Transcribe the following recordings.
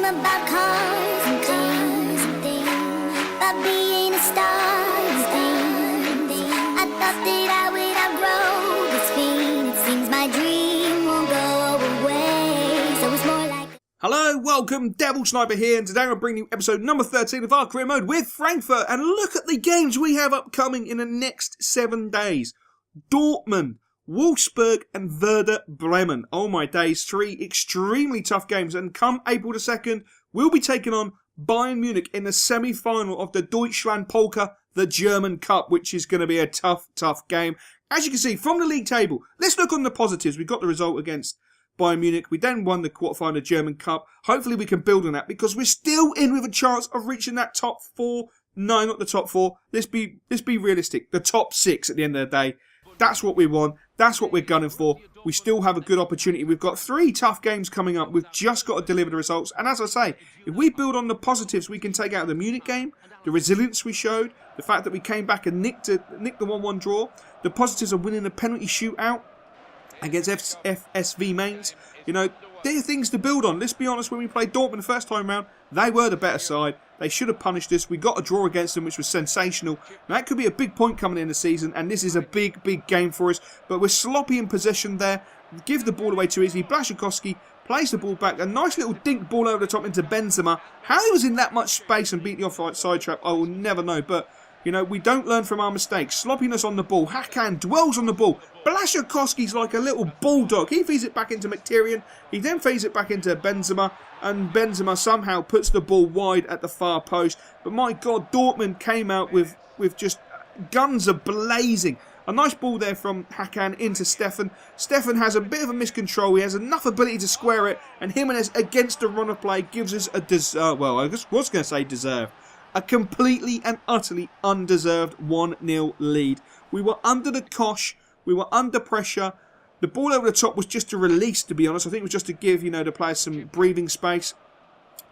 about cars and things, about being a star and things. I thought that I would outgrow this feeling. It seems my dream won't go away, so it's more like... Hello, welcome, Devil Sniper here, and today I'll bring you episode number 13 of our career mode with Frankfurt. And look at the games we have upcoming in the next 7 days. Dortmund, Wolfsburg and Werder Bremen. Oh my days, 3 extremely tough games. And come April the 2nd, we'll be taking on Bayern Munich in the semi-final of the Deutschland Polka, the German Cup, which is going to be a tough game. As you can see from the league table, let's look on the positives. We got the result against Bayern Munich. We then won the quarterfinal of the German Cup. Hopefully we can build on that because we're still in with a chance of reaching that top 4. No, not the top 4. Let's be realistic. The top 6 at the end of the day. That's what we want. That's what we're gunning for. We still have a good opportunity. We've got 3 tough games coming up. We've just got to deliver the results. And as I say, if we build on the positives we can take out of the Munich game, the resilience we showed, the fact that we came back and nicked the 1-1 draw, the positives of winning a penalty shootout against FSV Mainz, you know, they're things to build on. Let's be honest, when we played Dortmund the first time round, they were the better side. They should have punished us. We got a draw against them, which was sensational. Now, that could be a big point coming in the season, and this is a big game for us. But we're sloppy in possession there. Give the ball away too easily. Blaszczykowski plays the ball back. A nice little dink ball over the top into Benzema. How he was in that much space and beat the offside trap, I will never know. But, you know, we don't learn from our mistakes. Sloppiness on the ball. Hakan dwells on the ball. Blaszczykowski's like a little bulldog. He feeds it back into Mkhitaryan. He then feeds it back into Benzema. And Benzema somehow puts the ball wide at the far post. But my God, Dortmund came out with just guns a-blazing. A nice ball there from Hakan into Stefan. Stefan has a bit of a miscontrol. He has enough ability to square it. And Jimenez, against the run of play, gives us a well, I was going to say deserve. A completely and utterly undeserved 1-0 lead. We were under the cosh. We were under pressure. The ball over the top was just a release, to be honest. I think it was just to give, you know, the players some breathing space.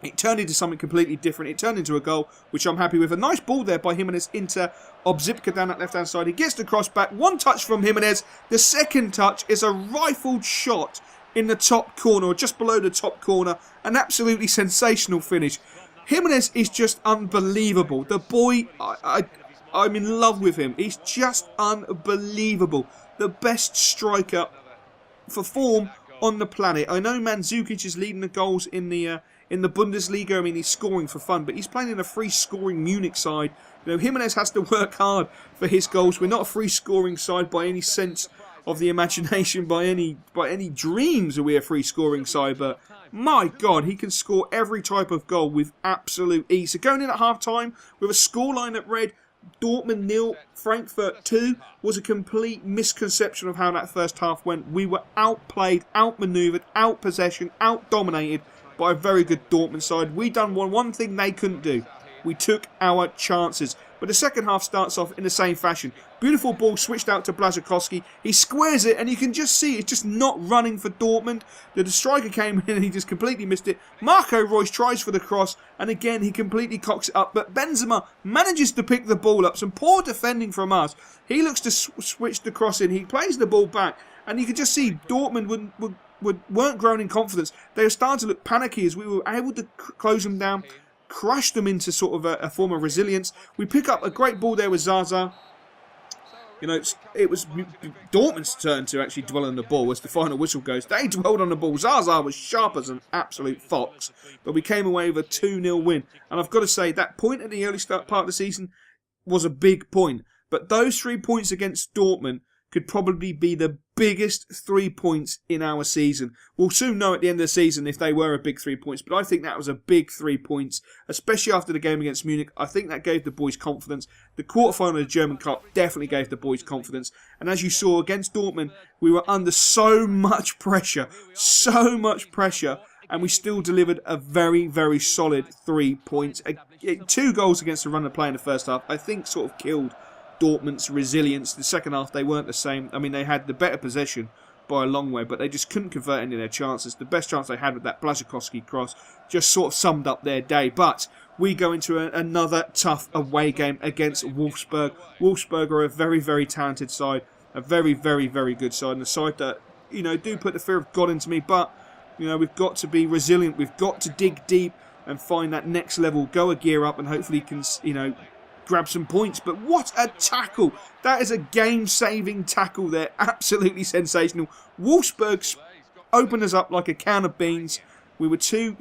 It turned into something completely different. It turned into a goal, which I'm happy with. A nice ball there by Jimenez into Obzipka down that left-hand side. He gets the cross back. 1 touch from Jimenez. The second touch is a rifled shot in the top corner, or just below the top corner. An absolutely sensational finish. Jimenez is just unbelievable. The boy, I'm in love with him. He's just unbelievable. The best striker for form on the planet. I know Mandzukic is leading the goals in the Bundesliga. I mean, he's scoring for fun, but he's playing in a free-scoring Munich side. You know, Jimenez has to work hard for his goals. We're not a free-scoring side by any sense of the imagination, by any dreams are we a free-scoring side, but my God, he can score every type of goal with absolute ease. So going in at half-time with a scoreline that read Dortmund 0, Frankfurt 2 was a complete misconception of how that first half went. We were outplayed, outmaneuvered, outpossession, outdominated by a very good Dortmund side. We done one thing they couldn't do. We took our chances. But the second half starts off in the same fashion. Beautiful ball switched out to Blaszczykowski. He squares it and you can just see it's just not running for Dortmund. The striker came in and he just completely missed it. Marco Reus tries for the cross and again he completely cocks it up. But Benzema manages to pick the ball up. Some poor defending from us. He looks to switch the cross in. He plays the ball back and you can just see Dortmund weren't growing in confidence. They were starting to look panicky as we were able to close them down. Crush them into sort of a form of resilience. We pick up a great ball there with Zaza. You know, it was Dortmund's turn to actually dwell on the ball as the final whistle goes. They dwelled on the ball. Zaza was sharp as an absolute fox. But we came away with a 2-0 win. And I've got to say, that point at the early start part of the season was a big point. But those 3 points against Dortmund could probably be the biggest 3 points in our season. We'll soon know at the end of the season if they were a big 3 points, but I think that was a big 3 points, especially after the game against Munich. I think that gave the boys confidence. The quarterfinal of the German Cup definitely gave the boys confidence. And as you saw against Dortmund, we were under so much pressure, and we still delivered a very solid 3 points. 2 goals against the run of play in the first half, I think sort of killed Dortmund's resilience. The second half they weren't the same. I mean, they had the better possession by a long way, but they just couldn't convert any of their chances. The best chance they had with that Blaszczykowski cross just sort of summed up their day. But we go into another tough away game against Wolfsburg. Wolfsburg are a very talented side, a very good side, and a side that, you know, do put the fear of God into me, but, you know, we've got to be resilient. We've got to dig deep. and find that next level, go a gear up, and hopefully can, grab some points. But what a tackle! That is a game-saving tackle there. Absolutely sensational. Wolfsburg opened us up like a can of beans. We were too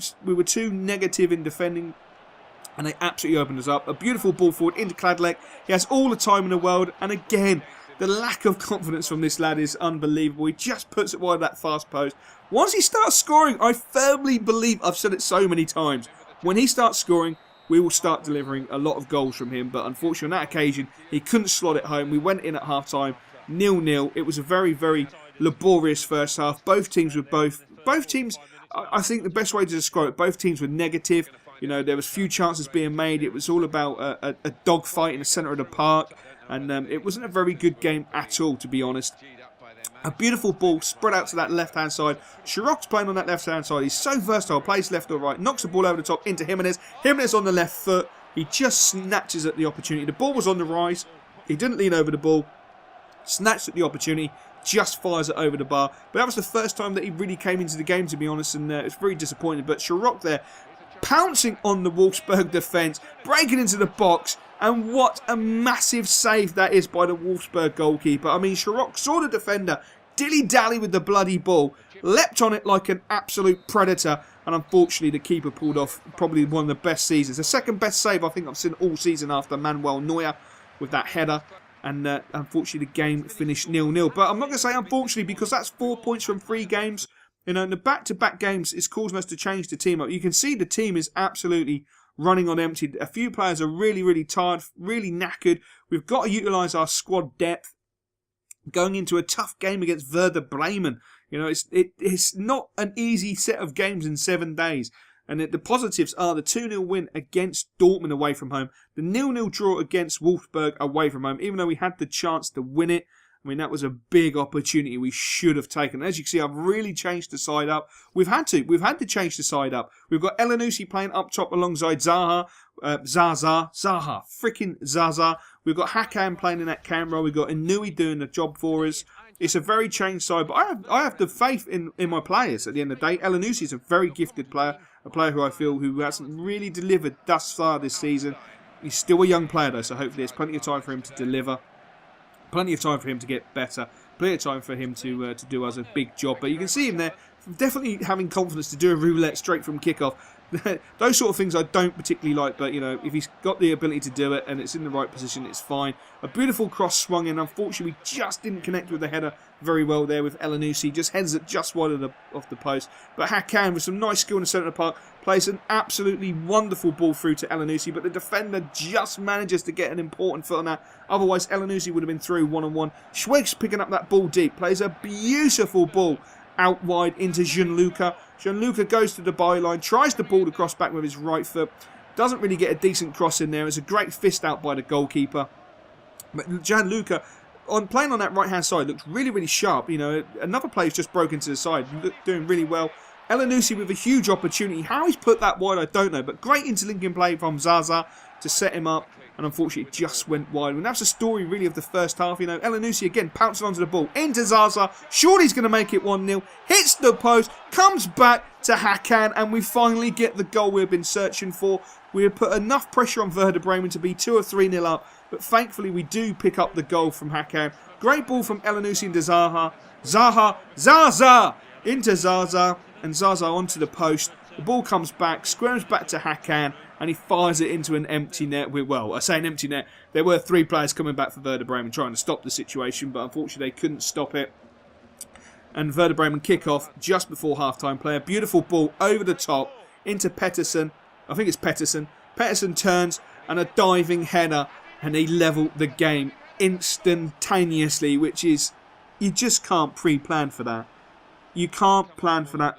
negative in defending, and they absolutely opened us up. A beautiful ball forward into Kladlek. He has all the time in the world, and again, the lack of confidence from this lad is unbelievable. He just puts it wide of that fast post. Once he starts scoring, I firmly believe, I've said it so many times, when he starts scoring, we will start delivering a lot of goals from him. But unfortunately, on that occasion, he couldn't slot it home. We went in at half-time, 0-0. It was a very, very laborious first half. Both teams, I think the best way to describe it, both teams were negative. There was few chances being made. It was all about a dogfight in the centre of the park. And it wasn't a very good game at all, to be honest. A beautiful ball spread out to that left-hand side. Chiroc's playing on that left-hand side. He's so versatile. Plays left or right. Knocks the ball over the top into Jimenez. Jimenez on the left foot. He just snatches at the opportunity. The ball was on the rise. He didn't lean over the ball. Snatched at the opportunity. Just fires it over the bar. But that was the first time that he really came into the game, to be honest. And it's very disappointing. But Chiroc there, pouncing on the Wolfsburg defence. Breaking into the box. And what a massive save that is by the Wolfsburg goalkeeper. I mean, Chiroc saw the defender dilly-dally with the bloody ball, leapt on it like an absolute predator, and unfortunately the keeper pulled off probably one of the best seasons. The second best save I think I've seen all season after Manuel Neuer with that header. And unfortunately the game finished 0-0. But I'm not going to say unfortunately, because that's 4 points from 3 games. In the back-to-back games, it's causing us to change the team up. You can see the team is absolutely running on empty. A few players are really, really tired, really knackered. We've got to utilise our squad depth going into a tough game against Werder Bremen. It's not an easy set of games in 7 days. And the positives are the 2-0 win against Dortmund away from home, the 0-0 draw against Wolfsburg away from home, even though we had the chance to win it. I mean, that was a big opportunity we should have taken. As you can see, I've really changed the side up. We've had to change the side up. We've got Elanusi playing up top alongside Zaha. Freaking Zaza. We've got Hakan playing in that cam role. We've got Inui doing the job for us. It's a very changed side, but I have the faith in my players at the end of the day. Elanusi is a very gifted player, a player who I feel who hasn't really delivered thus far this season. He's still a young player though, so hopefully there's plenty of time for him to deliver. Plenty of time for him to get better. Plenty of time for him to do us a big job. But you can see him there, definitely having confidence to do a roulette straight from kickoff. Those sort of things I don't particularly like, but if he's got the ability to do it and it's in the right position, it's fine. A beautiful cross swung in. Unfortunately, we just didn't connect with the header very well there with Elanusi. Just heads it just wide of the post. But Hakan, with some nice skill in the centre of the park, plays an absolutely wonderful ball through to Elanusi, but the defender just manages to get an important foot on that. Otherwise, Elanusi would have been through one-on-one. Schweig's picking up that ball deep, plays a beautiful ball out wide into Gianluca. Gianluca goes to the byline, tries the ball to cross back with his right foot. Doesn't really get a decent cross in there. It's a great fist out by the goalkeeper. But Gianluca, playing on that right-hand side, looks really, really sharp. Another player's just broken to the side, doing really well. Elanusi with a huge opportunity. How he's put that wide, I don't know. But great interlinking play from Zaza to set him up. And unfortunately, it just went wide. And that's the story, really, of the first half. Elanusi, again, pouncing onto the ball. Into Zaza. Surely he's going to make it 1-0. Hits the post. Comes back to Hakan. And we finally get the goal we've been searching for. We have put enough pressure on Werder Bremen to be 2 or 3-0 up. But thankfully, we do pick up the goal from Hakan. Great ball from Elanusi into Zaha. Zaza! Into Zaza. And Zaza onto the post. The ball comes back. Squares back to Hakan. And he fires it into an empty net. Well, I say an empty net. There were 3 players coming back for Werder Bremen trying to stop the situation, but unfortunately they couldn't stop it. And Werder Bremen kick off just before half-time play. A beautiful ball over the top into Pettersson. I think it's Pettersson. Pettersson turns and a diving header, and they level the game instantaneously, which is, you just can't pre-plan for that. You can't plan for that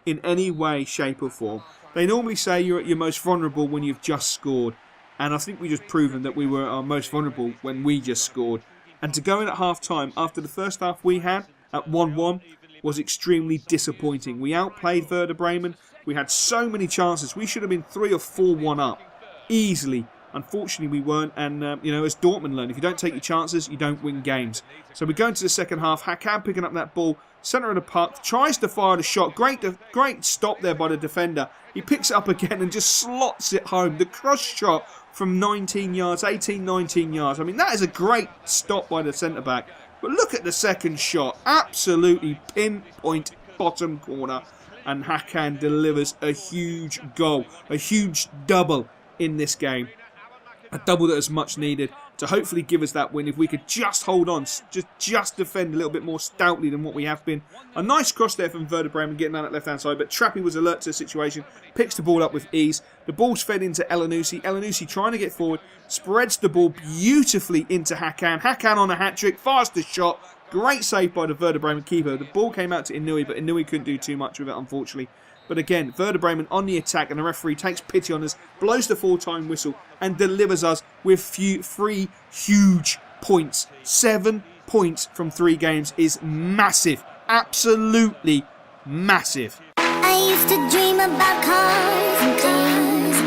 in any way, shape or form. They normally say you're at your most vulnerable when you've just scored. And I think we just proven that we were our most vulnerable when we just scored. And to go in at half-time after the first half we had at 1-1 was extremely disappointing. We outplayed Werder Bremen. We had so many chances. We should have been 3 or 4-1 up easily. Unfortunately, we weren't. And, as Dortmund learned, if you don't take your chances, you don't win games. So we go into the second half. Hakan picking up that ball, centre of the puck, tries to fire the shot. Great stop there by the defender. He picks it up again and just slots it home. The cross shot from 19 yards, 18, 19 yards. I mean, that is a great stop by the centre-back. But look at the second shot. Absolutely pinpoint bottom corner. And Hakan delivers a huge goal. A huge double in this game. A double that is much needed to hopefully give us that win. If we could just hold on, just defend a little bit more stoutly than what we have been. A nice cross there from Werder Bremen getting down that left-hand side, but Trappy was alert to the situation, picks the ball up with ease. The ball's fed into Annunaki. Annunaki trying to get forward, spreads the ball beautifully into Hakan. Hakan on a hat-trick, faster shot. Great save by the Werder Bremen keeper. The ball came out to Inui, but Inui couldn't do too much with it, unfortunately. But again, Werder Bremen on the attack, and the referee takes pity on us, blows the full-time whistle, and delivers us with three huge points. 7 points from 3 games is massive. Absolutely massive. I used to dream about cars and things,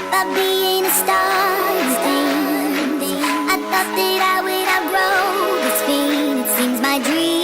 about being a star and things. I thought that I would outgrow this feeling. It seems my dream